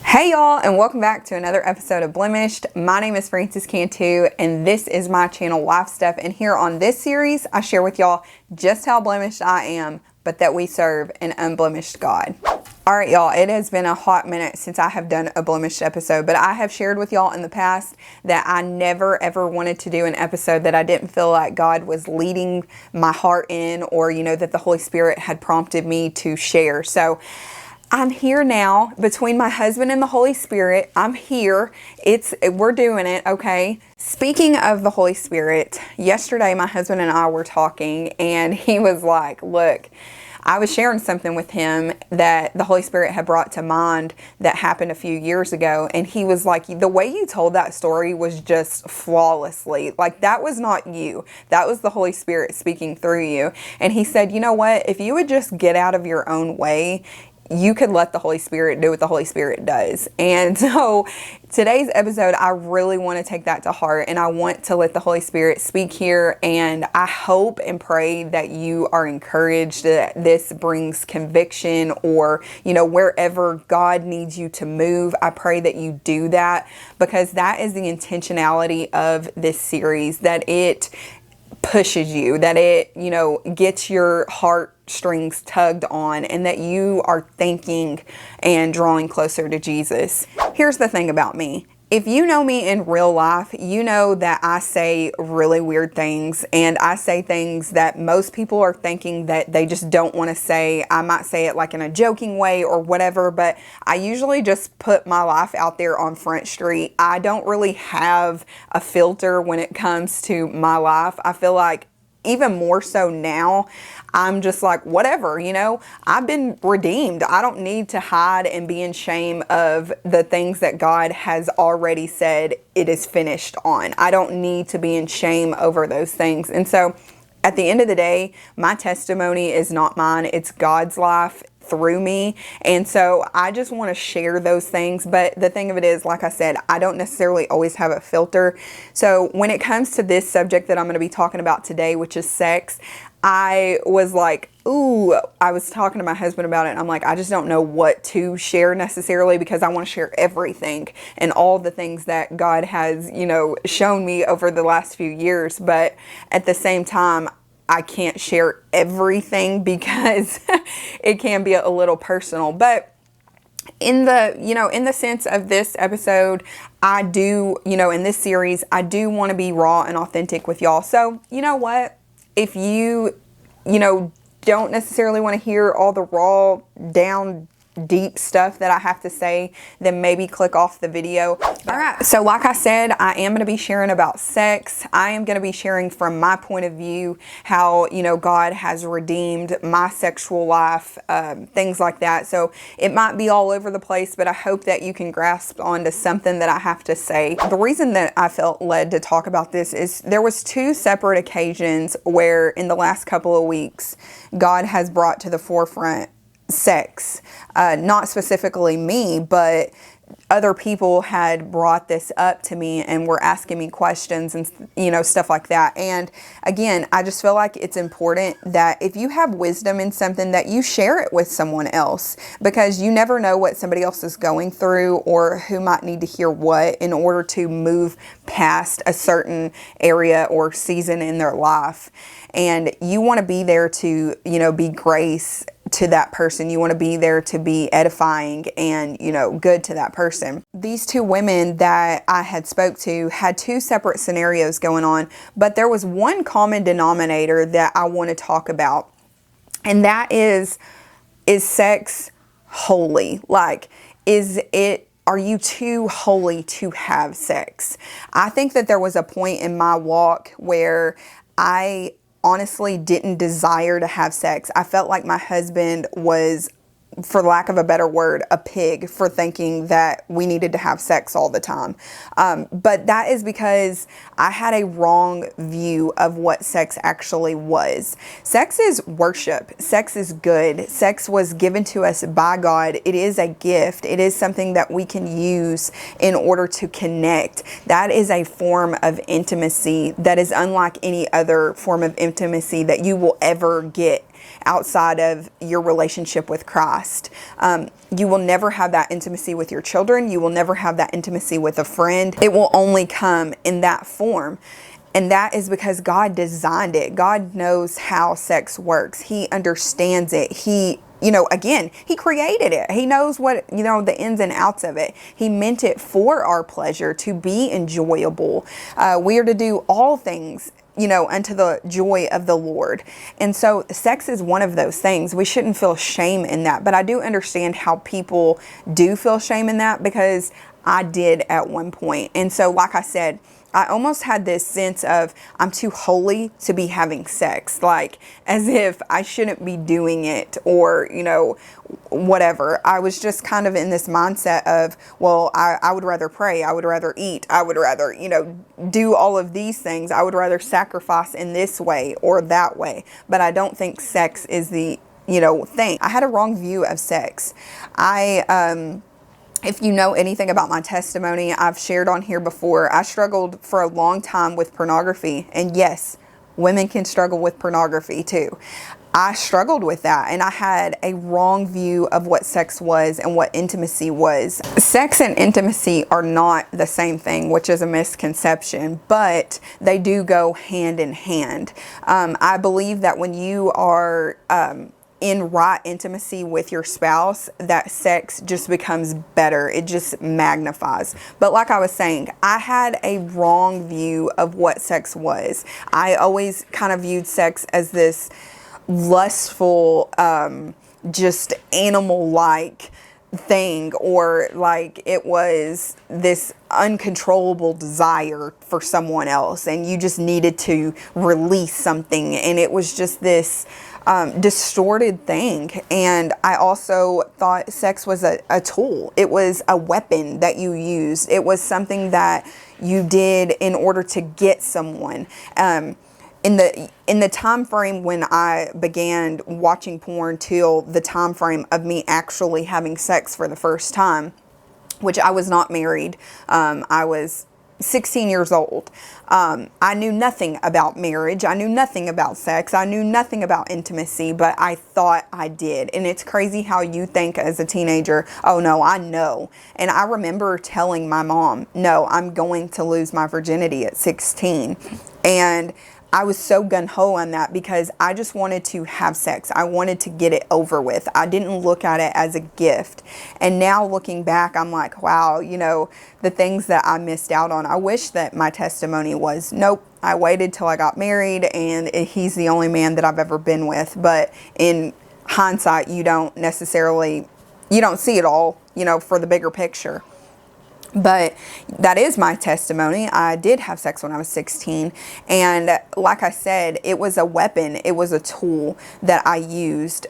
Hey y'all, and welcome back to another episode of Blemished. My name is Frances Cantu, and this is my channel Life Stuff. And here on this series, I share with y'all just how blemished I am, but that we serve an unblemished God. Alright y'all, it has been a hot minute since I have done a blemished episode, but I have shared with y'all in the past that I never ever wanted to do an episode that I didn't feel like God was leading my heart in, or that the Holy Spirit had prompted me to share. So I'm here now. Between my husband and the Holy Spirit, I'm here. We're doing it, okay? Speaking of the Holy Spirit, yesterday my husband and I were talking, and he was like, look, I was sharing something with him that the Holy Spirit had brought to mind that happened a few years ago. And he was like, the way you told that story was just flawlessly. Like, that was not you. That was the Holy Spirit speaking through you. And he said, you know what? If you would just get out of your own way, you could let the Holy Spirit do what the Holy Spirit does. And so today's episode, I really want to take that to heart, and I want to let the Holy Spirit speak here. And I hope and pray that you are encouraged, that this brings conviction, or wherever God needs you to move, I pray that you do that, because that is the intentionality of this series, that it pushes you, that it gets your heart strings tugged on, and that you are thinking and drawing closer to Jesus. Here's the thing about me. If you know me in real life, you know that I say really weird things, and I say things that most people are thinking that they just don't want to say. I might say it like in a joking way or whatever, but I usually just put my life out there on Front Street. I don't really have a filter when it comes to my life. I feel like even more so now, I'm just like, whatever, I've been redeemed. I don't need to hide and be in shame of the things that God has already said it is finished on. I don't need to be in shame over those things. And so at the end of the day, my testimony is not mine. It's God's life through me. And so I just want to share those things. But the thing of it is, like I said, I don't necessarily always have a filter. So when it comes to this subject that I'm going to be talking about today, which is sex, I was like, ooh, I was talking to my husband about it, and I'm like, I just don't know what to share necessarily, because I want to share everything and all the things that God has, shown me over the last few years. But at the same time, I can't share everything because it can be a little personal. But in the sense of this episode, I do, in this series, I do want to be raw and authentic with y'all. So, you know what? If you don't necessarily want to hear all the raw, down, deep stuff that I have to say, then maybe click off the video. Alright, so like I said, I am going to be sharing about sex. I am going to be sharing from my point of view how, God has redeemed my sexual life, things like that. So it might be all over the place, but I hope that you can grasp onto something that I have to say. The reason that I felt led to talk about this is there was two separate occasions where in the last couple of weeks, God has brought to the forefront sex. Not specifically me, but other people had brought this up to me and were asking me questions and stuff like that. And again, I just feel like it's important that if you have wisdom in something, that you share it with someone else, because you never know what somebody else is going through or who might need to hear what in order to move past a certain area or season in their life. And you want to be there to, be grace to that person. You want to be there to be edifying and, good to that person. These two women that I had spoke to had two separate scenarios going on, but there was one common denominator that I want to talk about. And that is sex holy? Like, are you too holy to have sex? I think that there was a point in my walk where I honestly didn't desire to have sex. I felt like my husband was, for lack of a better word, a pig for thinking that we needed to have sex all the time. But that is because I had a wrong view of what sex actually was. Sex is worship. Sex is good. Sex was given to us by God. It is a gift. It is something that we can use in order to connect. That is a form of intimacy that is unlike any other form of intimacy that you will ever get. outside of your relationship with Christ. You will never have that intimacy with your children. You will never have that intimacy with a friend. It will only come in that form. And that is because God designed it. God knows how sex works. He understands it. He created it. He knows what, the ins and outs of it. He meant it for our pleasure, to be enjoyable. We are to do all things, unto the joy of the Lord. And so sex is one of those things. We shouldn't feel shame in that. But I do understand how people do feel shame in that, because I did at one point. And so, like I said, I almost had this sense of I'm too holy to be having sex, like as if I shouldn't be doing it, or, whatever. I was just kind of in this mindset of, well, I would rather pray. I would rather eat. I would rather, do all of these things. I would rather sacrifice in this way or that way. But I don't think sex is the, thing. I had a wrong view of sex. If you know anything about my testimony, I've shared on here before, I struggled for a long time with pornography. And yes, women can struggle with pornography too. I struggled with that, and I had a wrong view of what sex was and what intimacy was. Sex and intimacy are not the same thing, which is a misconception, but they do go hand in hand. I believe that when you are in right intimacy with your spouse, that sex just becomes better. It just magnifies. But like I was saying, I had a wrong view of what sex was. I always kind of viewed sex as this lustful, just animal-like thing, or like it was this uncontrollable desire for someone else, and you just needed to release something, and it was just this distorted thing. And I also thought sex was a tool. It was a weapon that you used. It was something that you did in order to get someone. In the time frame when I began watching porn till the time frame of me actually having sex for the first time, which I was not married. I was 16 years old. I knew nothing about marriage. I knew nothing about sex. I knew nothing about intimacy, but I thought I did. And it's crazy how you think as a teenager, oh no, I know. And I remember telling my mom, no, I'm going to lose my virginity at 16. And I was so gung-ho on that because I just wanted to have sex. I wanted to get it over with. I didn't look at it as a gift. And now looking back, I'm like, wow, the things that I missed out on. I wish that my testimony was, nope, I waited till I got married and he's the only man that I've ever been with. But in hindsight, you don't see it all, for the bigger picture. But that is my testimony. I did have sex when I was 16. And like I said, it was a weapon. It was a tool that I used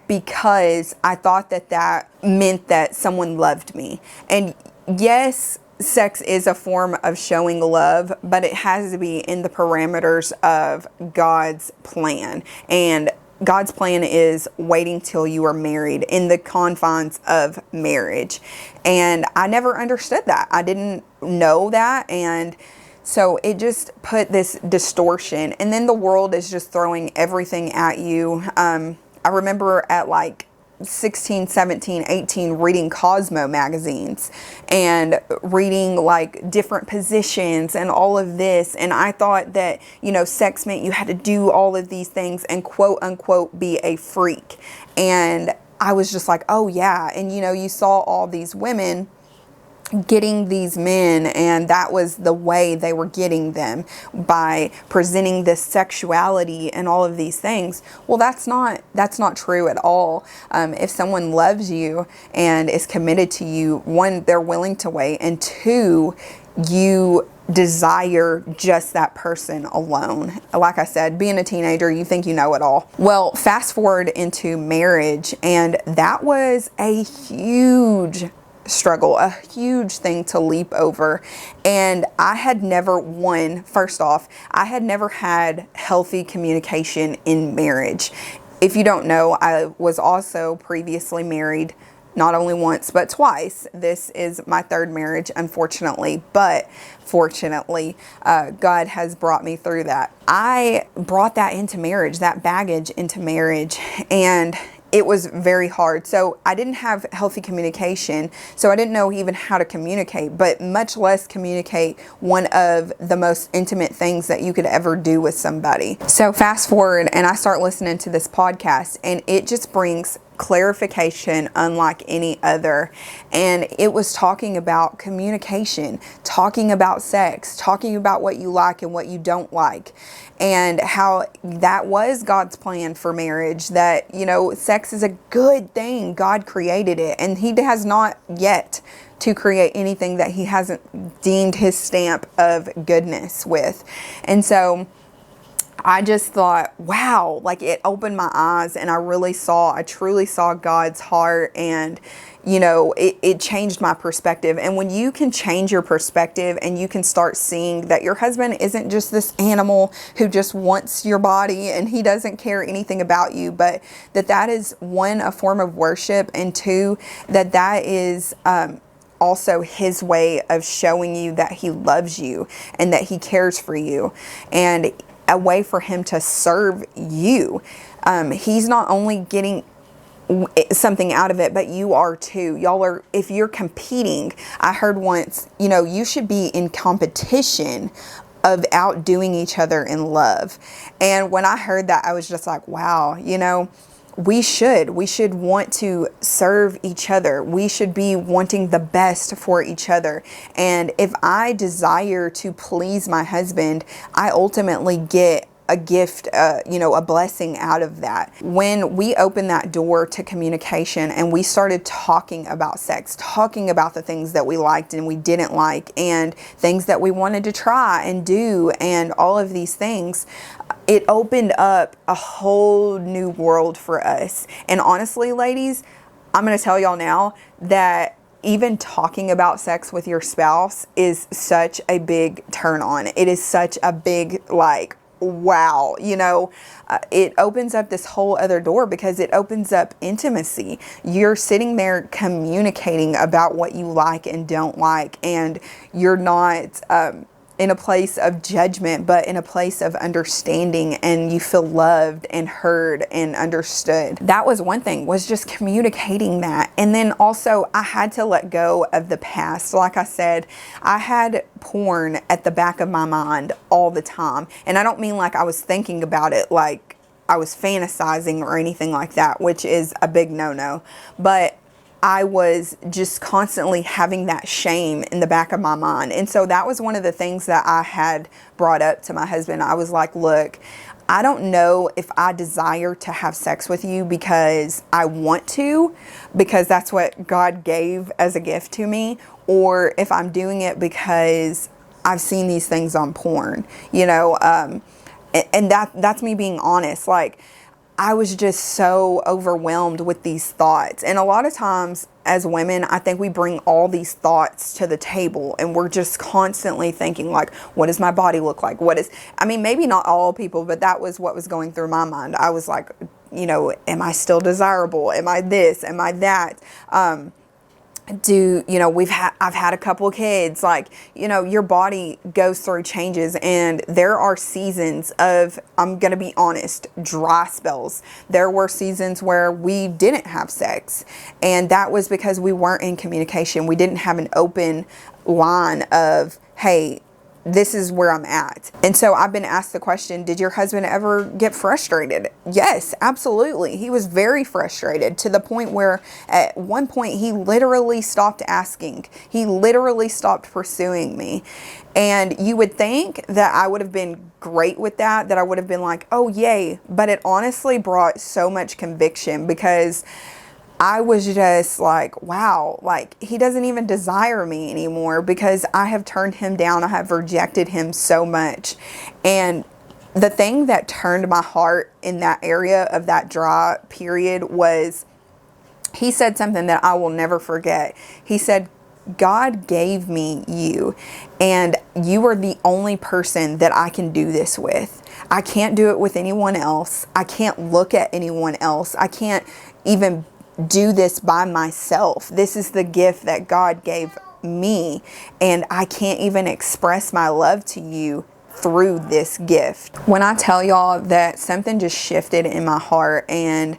because I thought that meant that someone loved me. And yes, sex is a form of showing love, but it has to be in the parameters of God's plan. And God's plan is waiting till you are married, in the confines of marriage. And I never understood that. I didn't know that. And so it just put this distortion. And then the world is just throwing everything at you. I remember at like 16, 17, 18 reading Cosmo magazines and reading like different positions and all of this. And I thought that, sex meant you had to do all of these things and quote unquote be a freak. And I was just like, oh yeah. And you saw all these women getting these men, and that was the way they were getting them, by presenting this sexuality and all of these things. Well, that's not true at all. If someone loves you and is committed to you, one, they're willing to wait, and two, you desire just that person alone. Like I said, being a teenager, you think you know it all. Well, fast forward into marriage, and that was a huge struggle, a huge thing to leap over. And I had never first off, I had never had healthy communication in marriage. If you don't know, I was also previously married not only once, but twice. This is my third marriage, unfortunately, but fortunately, God has brought me through that. I brought that into marriage, that baggage into marriage, and it was very hard. So I didn't have healthy communication. So I didn't know even how to communicate, but much less communicate one of the most intimate things that you could ever do with somebody. So fast forward and I start listening to this podcast, and it just brings clarification unlike any other. And it was talking about communication, talking about sex, talking about what you like and what you don't like, and how that was God's plan for marriage, that, you know, sex is a good thing. God created it, and he has not yet to create anything that he hasn't deemed his stamp of goodness with. And so I just thought, wow, like it opened my eyes, and I truly saw God's heart, and, you know, it changed my perspective. And when you can change your perspective and you can start seeing that your husband isn't just this animal who just wants your body and he doesn't care anything about you, but that is, one, a form of worship, and two, that is, also his way of showing you that he loves you and that he cares for you, and a way for him to serve you. He's not only getting something out of it, but you are too. Y'all are, if you're competing, I heard once, you know, you should be in competition of outdoing each other in love. And when I heard that, I was just like, wow, you know, we should want to serve each other. We should be wanting the best for each other. And if I desire to please my husband, I ultimately get a gift, you know, a blessing out of that. When we opened that door to communication and we started talking about sex, talking about the things that we liked and we didn't like, and things that we wanted to try and do, and all of these things, it opened up a whole new world for us. And honestly, ladies, I'm going to tell y'all now that even talking about sex with your spouse is such a big turn on. It is such a big, like, wow, you know, it opens up this whole other door, because it opens up intimacy. You're sitting there communicating about what you like and don't like, and you're not in a place of judgment, but in a place of understanding, and you feel loved and heard and understood. That was one thing, was just communicating that. And then also, I had to let go of the past. Like I said, I had porn at the back of my mind all the time. And I don't mean like I was thinking about it like I was fantasizing or anything like that, which is a big no-no. But I was just constantly having that shame in the back of my mind. And so that was one of the things that I had brought up to my husband. I was like, look, I don't know if I desire to have sex with you because I want to, because that's what God gave as a gift to me, or if I'm doing it because I've seen these things on porn, you know, and that's me being honest. Like, I was just so overwhelmed with these thoughts. And a lot of times as women, I think we bring all these thoughts to the table, and we're just constantly thinking like, what does my body look like? Maybe not all people, but that was what was going through my mind. I was like, you know, am I still desirable? Am I this? Am I that? I've had a couple of kids. Like, you know, your body goes through changes, and there are seasons of, I'm going to be honest, dry spells. There were seasons where we didn't have sex, and that was because we weren't in communication. We didn't have an open line of, hey, this is where I'm at. And so I've been asked the question, did your husband ever get frustrated? Yes, absolutely. He was very frustrated, to the point where at one point he literally stopped asking. He literally stopped pursuing me. And you would think that I would have been great with that I would have been like, oh, yay. But it honestly brought so much conviction, because I was just like, wow, like he doesn't even desire me anymore, because I have turned him down. I have rejected him so much. And the thing that turned my heart in that area of that dry period was, he said something that I will never forget. He said, God gave me you, and you are the only person that I can do this with. I can't do it with anyone else. I can't look at anyone else. I can't even do this by myself. This is the gift that God gave me, and I can't even express my love to you through this gift. When I tell y'all that something just shifted in my heart, and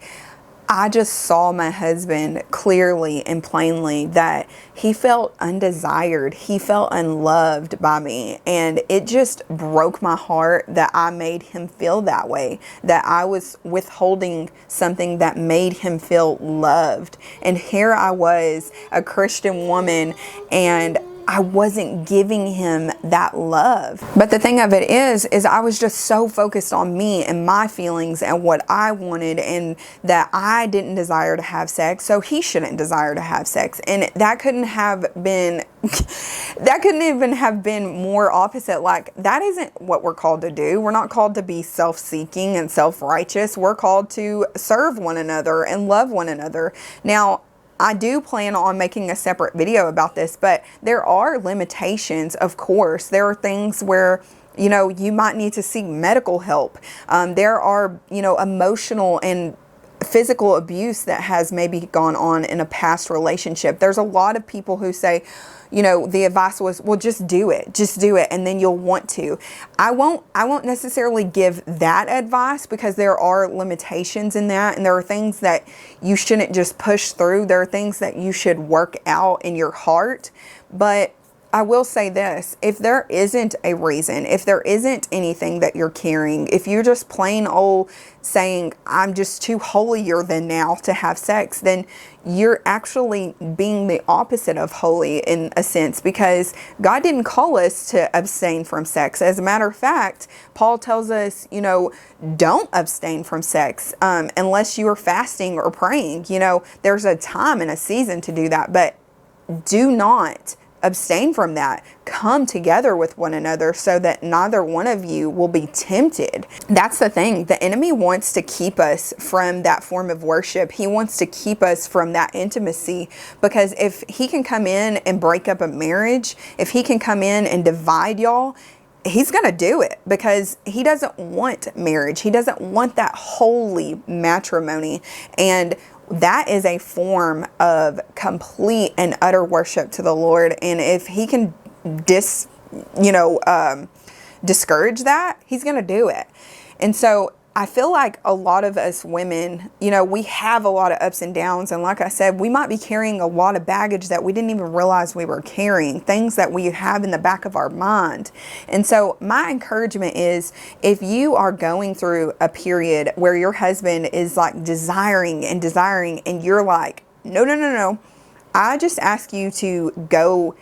I just saw my husband clearly and plainly that he felt undesired. He felt unloved by me. And it just broke my heart that I made him feel that way, that I was withholding something that made him feel loved. And here I was, a Christian woman, and I wasn't giving him that love. But the thing of it is I was just so focused on me and my feelings and what I wanted, and that I didn't desire to have sex, so he shouldn't desire to have sex. And that couldn't have been, that couldn't even have been more opposite. Like, that isn't what we're called to do. We're not called to be self-seeking and self-righteous. We're called to serve one another and love one another. Now, I do plan on making a separate video about this, but there are limitations, of course. There are things where, you know, you might need to seek medical help. There are, you know, emotional and physical abuse that has maybe gone on in a past relationship. There's a lot of people who say, you know, the advice was, well, just do it, and then you'll want to. I won't necessarily give that advice, because there are limitations in that, and there are things that you shouldn't just push through. There are things that you should work out in your heart. But I will say this, if there isn't a reason, if there isn't anything that you're carrying, if you're just plain old saying, I'm just too holier than now to have sex, then you're actually being the opposite of holy in a sense, because God didn't call us to abstain from sex. As a matter of fact, Paul tells us, you know, don't abstain from sex unless you are fasting or praying. You know, there's a time and a season to do that, but do not abstain from that. Come together with one another so that neither one of you will be tempted. That's the thing. The enemy wants to keep us from that form of worship. He wants to keep us from that intimacy, because if he can come in and break up a marriage, if he can come in and divide y'all, he's going to do it, because he doesn't want marriage. He doesn't want that holy matrimony. And that is a form of complete and utter worship to the Lord. And if he can discourage that, he's going to do it. And so I feel like a lot of us women, you know, we have a lot of ups and downs. And like I said, we might be carrying a lot of baggage that we didn't even realize we were carrying, things that we have in the back of our mind. And so my encouragement is, if you are going through a period where your husband is like desiring, and you're like, no, I just ask you to go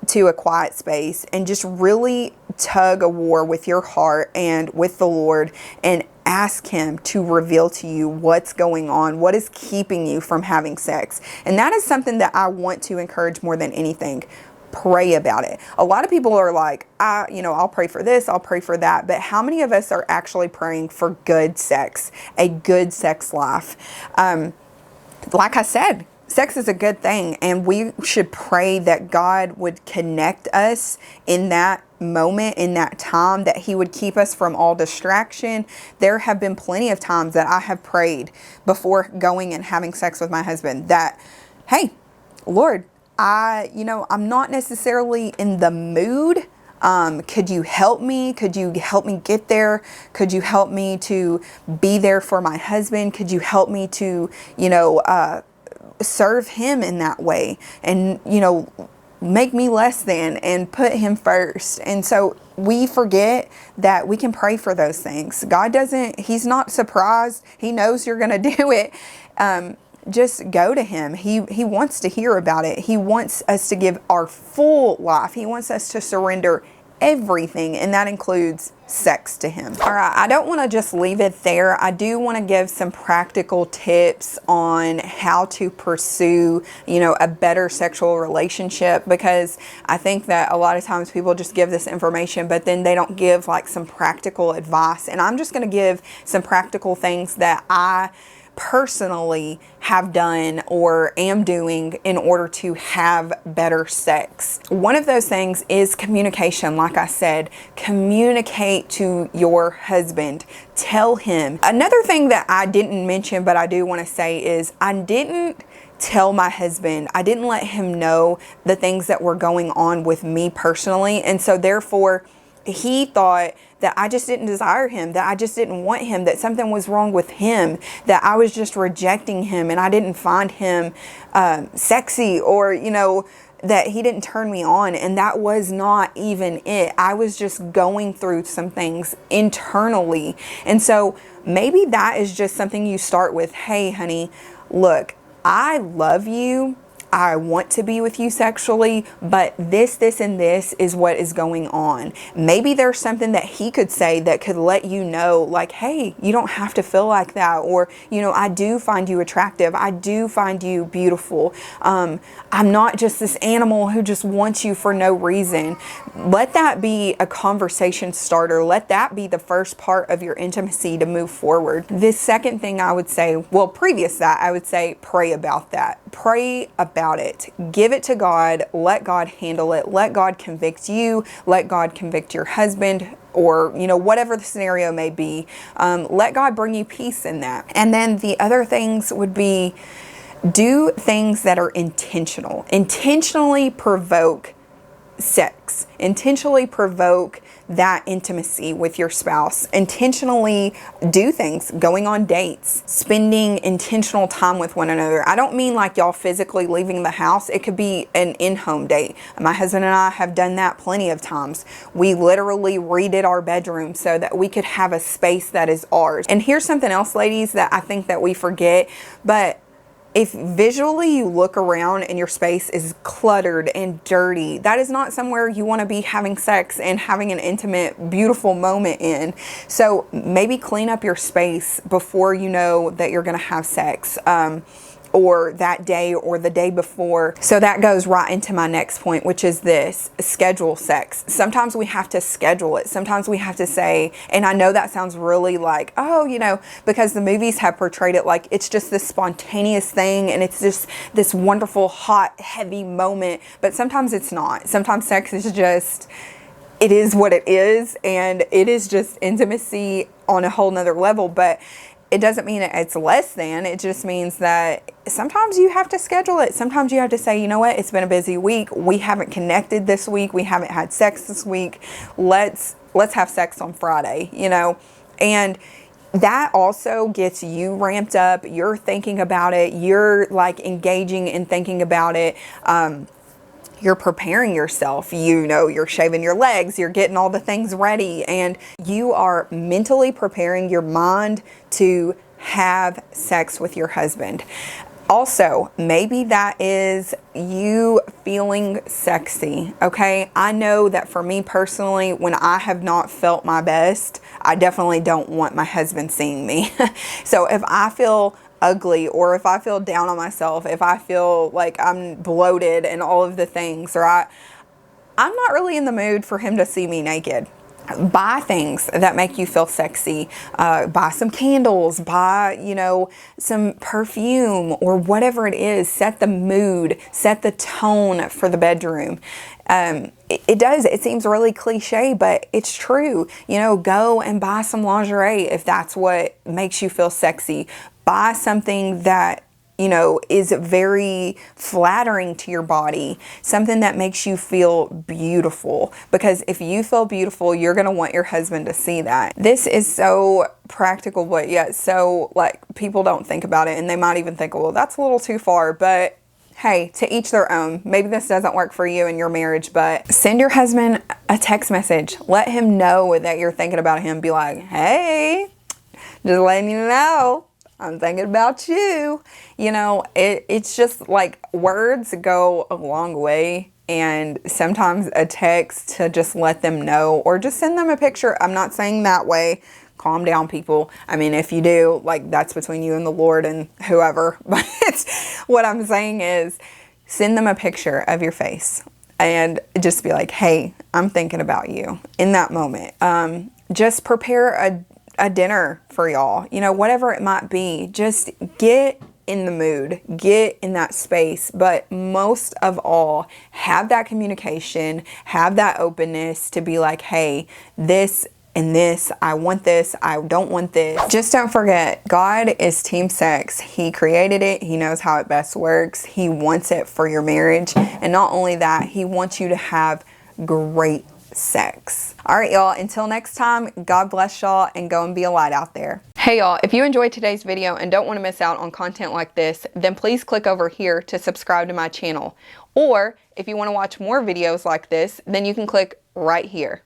to a quiet space and just really tug a war with your heart and with the Lord, and ask him to reveal to you what's going on, what is keeping you from having sex. And that is something that I want to encourage more than anything. Pray about it. A lot of people are like, I'll pray for this, I'll pray for that. But how many of us are actually praying for good sex, a good sex life? Like I said, sex is a good thing, and we should pray that God would connect us in that moment, in that time, that he would keep us from all distraction. There have been plenty of times that I have prayed before going and having sex with my husband that, hey, Lord, I'm not necessarily in the mood. Could you help me? Could you help me get there? Could you help me to be there for my husband? Could you help me to, serve him in that way, and, make me less than, and put him first. And so we forget that we can pray for those things. He's not surprised. He knows you're going to do it. Just go to him. He wants to hear about it. He wants us to give our full life. He wants us to surrender everything, and that includes sex to him. All right, I don't want to just leave it there. I do want to give some practical tips on how to pursue, a better sexual relationship, because I think that a lot of times people just give this information, but then they don't give like some practical advice. And I'm just going to give some practical things that I personally have done or am doing in order to have better sex. One of those things is communication. Like I said, communicate to your husband. Tell him. Another thing that I didn't mention, but I do want to say is I didn't tell my husband, I didn't let him know the things that were going on with me personally. And so therefore, he thought that I just didn't desire him, that I just didn't want him, that something was wrong with him, that I was just rejecting him and I didn't find him sexy, or, that he didn't turn me on. And that was not even it. I was just going through some things internally. And so maybe that is just something you start with. Hey, honey, look, I love you. I want to be with you sexually, but this, and this is what is going on. Maybe there's something that he could say that could let you know, like, hey, you don't have to feel like that. Or, I do find you attractive. I do find you beautiful. I'm not just this animal who just wants you for no reason. Let that be a conversation starter. Let that be the first part of your intimacy to move forward. This second thing I would say, previous that, I would say pray about that. Pray about it. Give it to God. Let God handle it. Let God convict you. Let God convict your husband, or, whatever the scenario may be. Let God bring you peace in that. And then the other things would be, do things that are intentional. Intentionally provoke sex. Intentionally provoke that intimacy with your spouse. Intentionally do things, going on dates, spending intentional time with one another. I don't mean like y'all physically leaving the house. It could be an in-home date. My husband and I have done that plenty of times. We literally redid our bedroom so that we could have a space that is ours. And here's something else, ladies, that I think that we forget, but if visually you look around and your space is cluttered and dirty, that is not somewhere you want to be having sex and having an intimate, beautiful moment in. So maybe clean up your space before you know that you're going to have sex. Or that day or the day before. So that goes right into my next point, which is this: schedule sex. Sometimes we have to schedule it. Sometimes we have to say, and I know that sounds really like, because the movies have portrayed it like it's just this spontaneous thing and it's just this wonderful, hot, heavy moment. But sometimes it's not. Sometimes sex is just, it is what it is, and it is just intimacy on a whole nother level. But it doesn't mean it's less than. It just means that sometimes you have to schedule it. Sometimes you have to say, you know what, it's been a busy week. We haven't connected this week. We haven't had sex this week. Let's have sex on Friday, And that also gets you ramped up. You're thinking about it. You're like engaging and thinking about it. You're preparing yourself, you're shaving your legs, you're getting all the things ready, and you are mentally preparing your mind to have sex with your husband. Also, maybe that is you feeling sexy, okay? I know that for me personally, when I have not felt my best, I definitely don't want my husband seeing me. So if I feel ugly, or if I feel down on myself, if I feel like I'm bloated and all of the things, or I'm not really in the mood for him to see me naked. Buy things that make you feel sexy. Buy some candles, buy, some perfume or whatever it is. Set the mood, set the tone for the bedroom. It seems really cliche, but it's true. Go and buy some lingerie if that's what makes you feel sexy. Buy something that, is very flattering to your body. Something that makes you feel beautiful. Because if you feel beautiful, you're going to want your husband to see that. This is so practical, but yet so people don't think about it. And they might even think, well, that's a little too far. But hey, to each their own. Maybe this doesn't work for you in your marriage, but send your husband a text message. Let him know that you're thinking about him. Be like, hey, just letting you know, I'm thinking about you. It's just like words go a long way. And sometimes a text to just let them know, or just send them a picture. I'm not saying that way. Calm down, people. I mean, if you do, that's between you and the Lord and whoever. But what I'm saying is, send them a picture of your face and just be like, hey, I'm thinking about you in that moment. Just prepare a dinner for y'all, you know, whatever it might be. Just get in the mood, get in that space, but most of all, have that communication, have that openness to be like, hey, this and this, I want this, I don't want this. Just don't forget, God is team sex. He created it. He knows how it best works. He wants it for your marriage. And not only that, he wants you to have great sex. All right, y'all, until next time, God bless y'all and go and be a light out there. Hey y'all, if you enjoyed today's video and don't want to miss out on content like this, then please click over here to subscribe to my channel. Or if you want to watch more videos like this, then you can click right here.